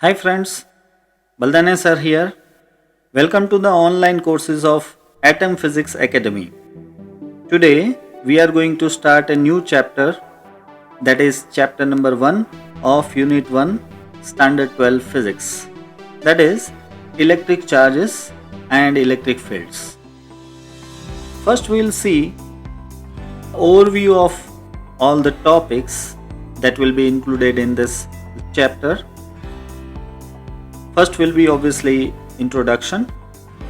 Hi friends, Baldane sir here. Welcome to the online courses of Atom Physics Academy. Today we are going to start a new chapter, that is chapter number 1 of Unit 1 Standard 12 Physics, that is electric charges and electric fields. First we will see overview of all the topics that will be included in this chapter. First will be obviously introduction,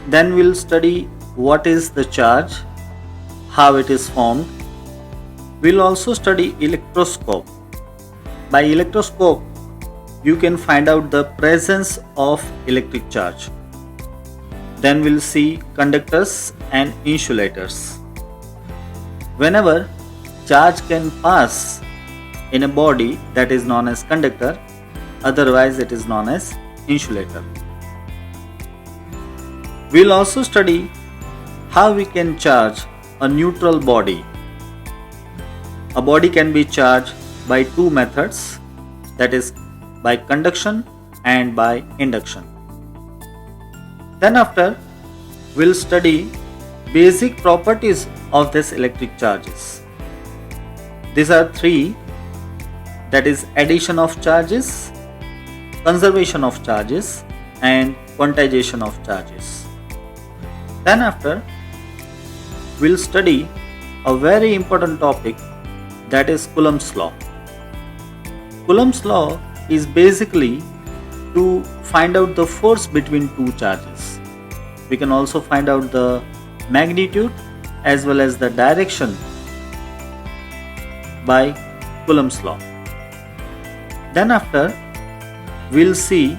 then we'll study what is the charge, how it is formed. We'll also study electroscope. By electroscope, you can find out the presence of electric charge. Then we'll see conductors and insulators. Whenever charge can pass in a body, that is known as conductor, otherwise it is known as insulator. We'll also study how we can charge a neutral body. A body can be charged by two methods, that is by conduction and by induction. Then after, we'll study basic properties of this electric charges. These are three, that is addition of charges, conservation of charges and quantization of charges. Then after, we'll study a very important topic, that is Coulomb's law. Coulomb's law is basically to find out the force between two charges. We can also find out the magnitude as well as the direction by Coulomb's law. Then after, we'll see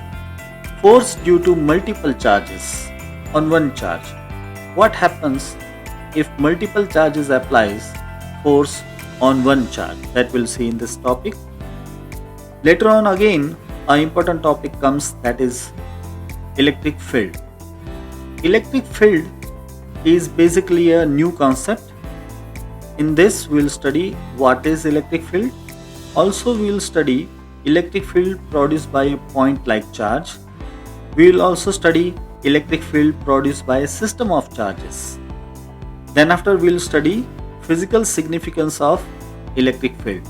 force due to multiple charges on one charge. What happens if multiple charges applies force on one charge? That we'll see in this topic. Later on again, an important topic comes, that is electric field. Electric field is basically a new concept. In this we'll study what is electric field. Also we'll study electric field produced by a point-like charge. We will also study electric field produced by a system of charges. Then after, we'll study physical significance of electric field.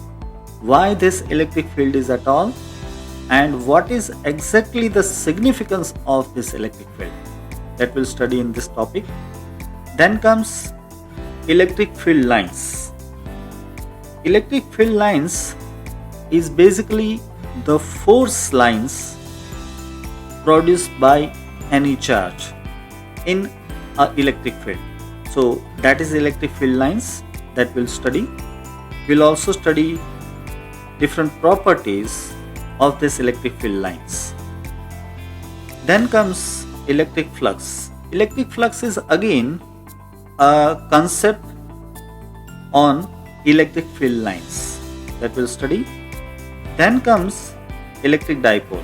Why this electric field is at all, and what is exactly the significance of this electric field, that we'll study in this topic. Then comes electric field lines. Electric field lines is basically the force lines produced by any charge in an electric field. So that is electric field lines that we'll study. We'll also study different properties of this electric field lines. Then comes electric flux. Electric flux is again a concept on electric field lines that we'll study. Then comes electric dipole.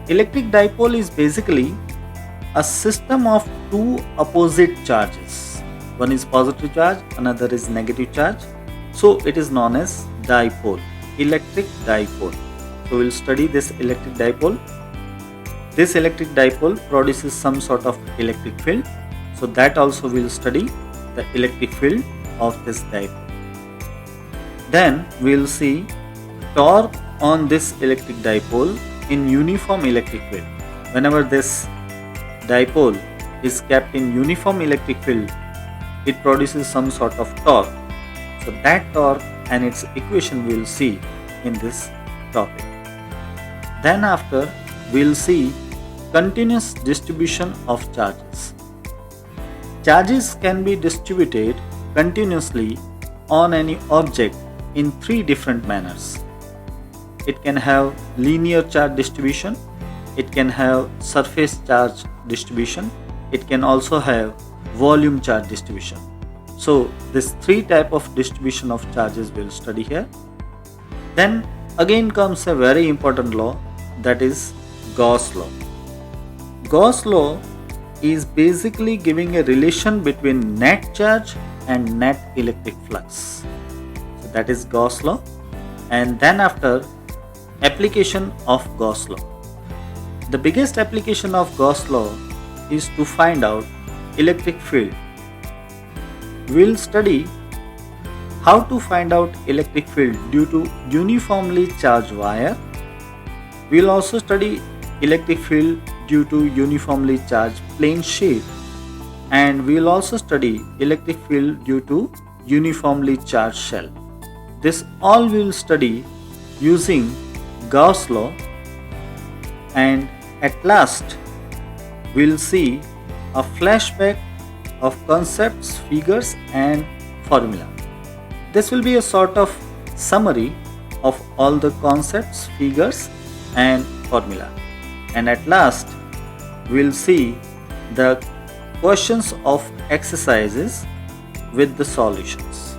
Electric dipole is basically a system of two opposite charges. One is positive charge, another is negative charge. So it is known as dipole, electric dipole. So we'll study this electric dipole. This electric dipole produces some sort of electric field. So that also we'll study the electric field of this dipole. Then we'll see torque on this electric dipole in uniform electric field. Whenever this dipole is kept in uniform electric field, it produces some sort of torque. So that torque and its equation we'll see in this topic. Then after, we'll see continuous distribution of charges. Charges can be distributed continuously on any object in three different manners. It can have linear charge distribution, it can have surface charge distribution, it can also have volume charge distribution. So this three type of distribution of charges we'll study here. Then again comes a very important law, that is Gauss law. Gauss law is basically giving a relation between net charge and net electric flux. So that is Gauss law. And then after, application of Gauss law. The biggest application of Gauss law is to find out electric field. We'll study how to find out electric field due to uniformly charged wire. We'll also study electric field due to uniformly charged plane sheet, and we'll also study electric field due to uniformly charged shell. This all we'll study using Gauss law, and at last we'll see a flashback of concepts, figures and formula. This will be a sort of summary of all the concepts, figures and formula. And at last we'll see the questions of exercises with the solutions.